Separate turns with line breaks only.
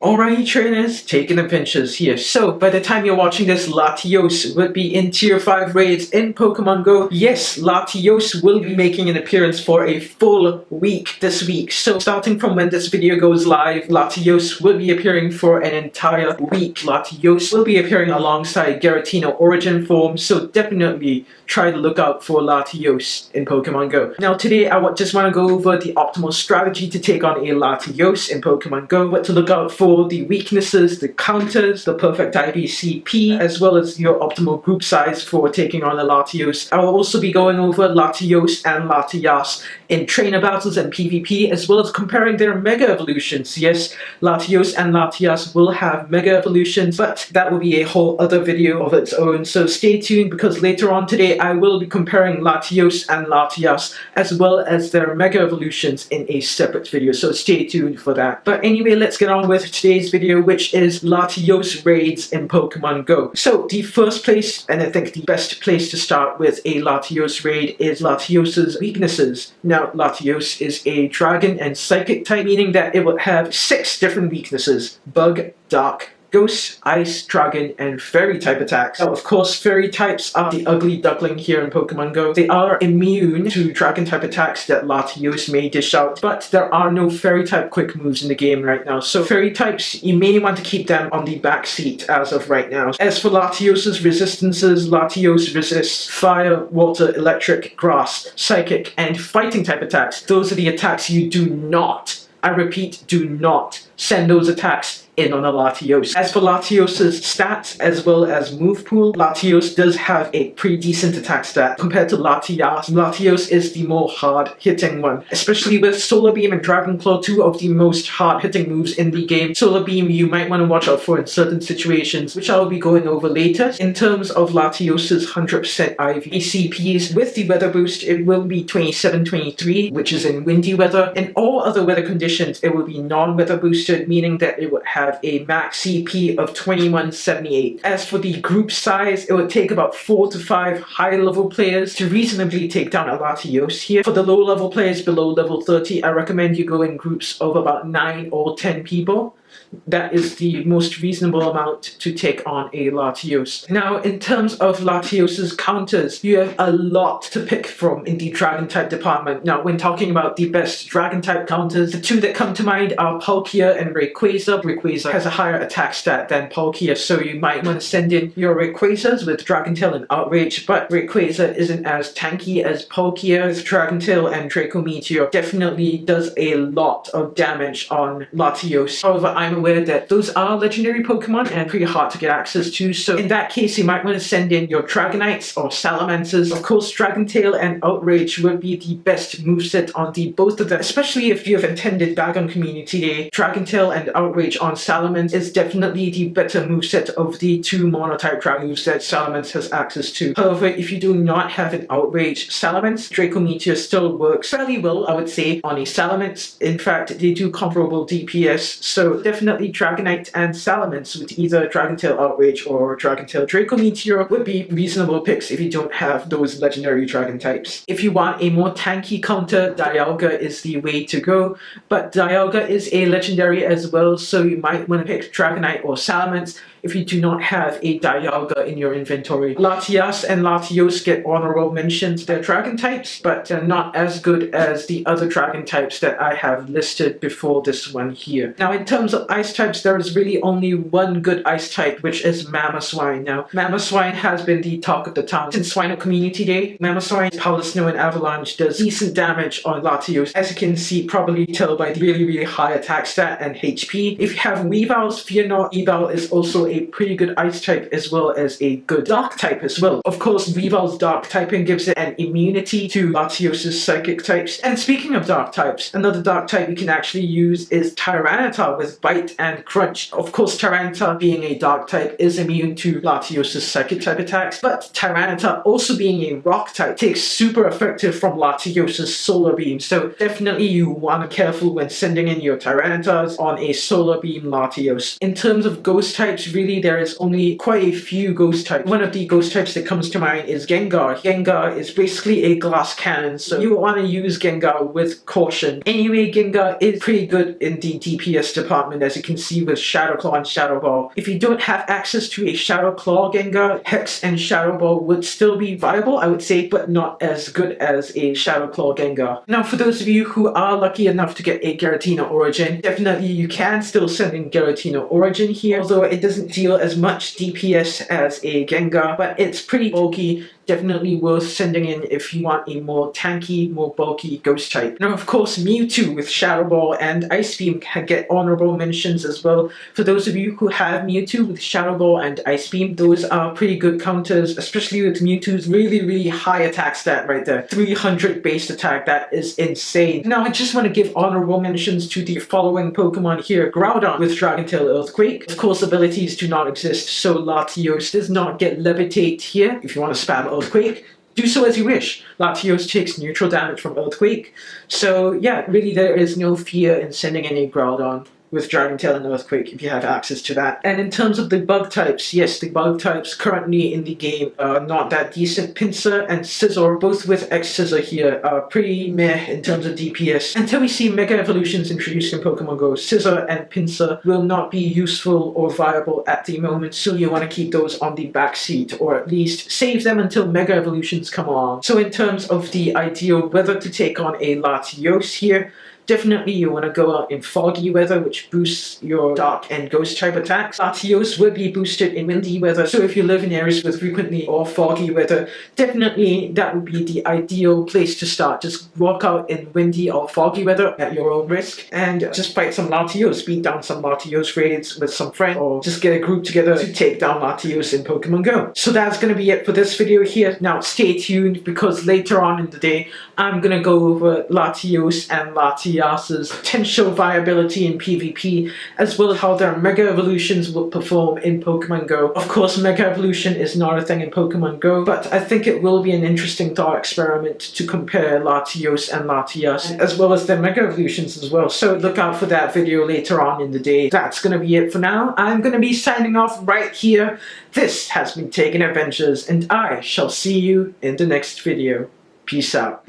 Alright trainers, TaeganAdventures here. So, by the time you're watching this, Latios will be in Tier 5 raids in Pokémon Go. Yes, Latios will be making an appearance for a full week this week. So, starting from when this video goes live, Latios will be appearing for an entire week. Latios will be appearing alongside Giratina Origin form, so definitely try to look out for Latios in Pokémon Go. Now today I just want to go over the optimal strategy to take on a Latios in Pokémon Go, what to look out for, the weaknesses, the counters, the perfect IVCP, as well as your optimal group size for taking on a Latios. I will also be going over Latios and Latias in trainer battles and PvP, as well as comparing their Mega Evolutions. Yes, Latios and Latias will have Mega Evolutions, but that will be a whole other video of its own, so stay tuned because later on today I will be comparing Latios and Latias as well as their Mega Evolutions in a separate video, so stay tuned for that. But anyway, let's get on with today's video, which is Latios raids in Pokemon Go. So the first place, and I think the best place to start with a Latios raid, is Latios's weaknesses. Now Latios is a Dragon and Psychic type, meaning that it will have 6 different weaknesses: Bug, Dark, Ghost, Ice, Dragon, and Fairy type attacks. Now, of course, Fairy types are the ugly duckling here in Pokemon Go. They are immune to Dragon type attacks that Latios may dish out, but there are no Fairy type quick moves in the game right now. So Fairy types, you may want to keep them on the back seat as of right now. As for Latios's resistances, Latios resists Fire, Water, Electric, Grass, Psychic, and Fighting type attacks. Those are the attacks you do not, I repeat, do not send those attacks in on a Latios. As for Latios's stats as well as move pool, Latios does have a pretty decent attack stat compared to Latias. Latios is the more hard-hitting one, especially with Solar Beam and Dragon Claw, 2 of the most hard-hitting moves in the game. Solar Beam you might want to watch out for in certain situations, which I'll be going over later. In terms of Latios's 100% IV CPs, with the weather boost it will be 27-23, which is in windy weather. In all other weather conditions it will be non-weather boosted, meaning that it would have a max CP of 2178. As for the group size, it would take about 4 to 5 high level players to reasonably take down a Latios here. For the low level players below level 30, I recommend you go in groups of about 9 or 10 people. That is the most reasonable amount to take on a Latios. Now, in terms of Latios's counters, you have a lot to pick from in the Dragon type department. Now, when talking about the best Dragon type counters, the 2 that come to mind are Palkia and Rayquaza. Rayquaza has a higher attack stat than Palkia, so you might want to send in your Rayquazas with Dragon Tail and Outrage, but Rayquaza isn't as tanky as Palkia. With Dragon Tail and Draco Meteor definitely does a lot of damage on Latios. However, I'm aware that those are legendary Pokemon and pretty hard to get access to, so in that case you might want to send in your Dragonites or Salamanders. Of course, Dragon Tail and Outrage would be the best moveset on the both of them, especially if you have attended Bagon Community Day. Dragon Tail and Outrage on Salamence is definitely the better moveset of the 2 monotype Dragon moves that Salamence has access to. However, if you do not have an Outrage Salamence, Draco Meteor still works fairly well, I would say, on a Salamence. In fact, they do comparable DPS, so definitely Dragonite and Salamence with either Dragon Tail Outrage or Dragon Tail Draco Meteor would be reasonable picks if you don't have those legendary Dragon types. If you want a more tanky counter, Dialga is the way to go, but Dialga is a legendary as well, so you might want to pick Dragonite or Salamence if you do not have a Dialga in your inventory. Latias and Latios get honorable mentions. They're Dragon types, but they're not as good as the other Dragon types that I have listed before this one here. Now, in terms of Ice types, there is really only one good Ice type, which is Mamoswine. Now, Mamoswine has been the talk of the town since Swine Community Day. Mamoswine's Powder Snow and Avalanche does decent damage on Latios, as you can see, probably tell by the really high attack stat and HP. If you have Weavals, fear not, Weavile is also a pretty good Ice type as well as a good Dark type as well. Of course, Weavile's Dark typing gives it an immunity to Latios's Psychic types. And speaking of Dark types, another Dark type you can actually use is Tyranitar with Bite and Crunch. Of course, Tyranitar being a Dark type is immune to Latios's Psychic type attacks, but Tyranitar also being a Rock type takes super effective from Latios's Solar Beam, so definitely you want to be careful when sending in your Tyranitars on a Solar Beam Latios. In terms of Ghost types, really there is only quite a few Ghost types. One of the Ghost types that comes to mind is Gengar. Gengar is basically a glass cannon, so you want to use Gengar with caution. Anyway, Gengar is pretty good in the DPS department. island, as you can see with Shadow Claw and Shadow Ball. If you don't have access to a Shadow Claw Gengar, Hex and Shadow Ball would still be viable, I would say, but not as good as a Shadow Claw Gengar. Now, for those of you who are lucky enough to get a Giratina Origin, definitely you can still send in Giratina Origin here, although it doesn't deal as much DPS as a Gengar, but it's pretty bulky. Definitely worth sending in if you want a more tanky, more bulky ghost type. Now, of course, Mewtwo with Shadow Ball and Ice Beam can get honorable mentions as well. For those of you who have Mewtwo with Shadow Ball and Ice Beam, those are pretty good counters, especially with Mewtwo's really high attack stat right there. 300 base attack, that is insane. Now, I just want to give honorable mentions to the following Pokemon here. Groudon with Dragon Tail Earthquake. Of course, abilities do not exist, so Latios does not get Levitate here. If you want to spam Earthquake, do so as you wish. Latios takes neutral damage from Earthquake. So yeah, really there is no fear in sending in a Groudon with Dragon Tail and Earthquake if you have access to that. And in terms of the bug types, yes, the bug types currently in the game are not that decent. Pinsir and Scizor, both with X-Scissor here, are pretty meh in terms of DPS. Until we see Mega Evolutions introduced in Pokemon Go, Scizor and Pinsir will not be useful or viable at the moment, so you want to keep those on the back seat, or at least save them until Mega Evolutions come along. So in terms of the ideal weather to take on a Latios here, definitely you want to go out in foggy weather, which boosts your dark and ghost type attacks. Latios will be boosted in windy weather, so if you live in areas with frequently or foggy weather, definitely that would be the ideal place to start. Just walk out in windy or foggy weather at your own risk and just fight some Latios, beat down some Latios raids with some friends, or just get a group together to take down Latios in Pokemon Go. So that's going to be it for this video here. Now stay tuned, because later on in the day I'm going to go over Latios and Latias's potential viability in PvP, as well as how their Mega Evolutions will perform in Pokemon Go. Of course, Mega Evolution is not a thing in Pokemon Go, but I think it will be an interesting thought experiment to compare Latios and Latias, as well as their Mega Evolutions as well. So look out for that video later on in the day. That's going to be it for now. I'm going to be signing off right here. This has been TaeganAdventures, and I shall see you in the next video. Peace out.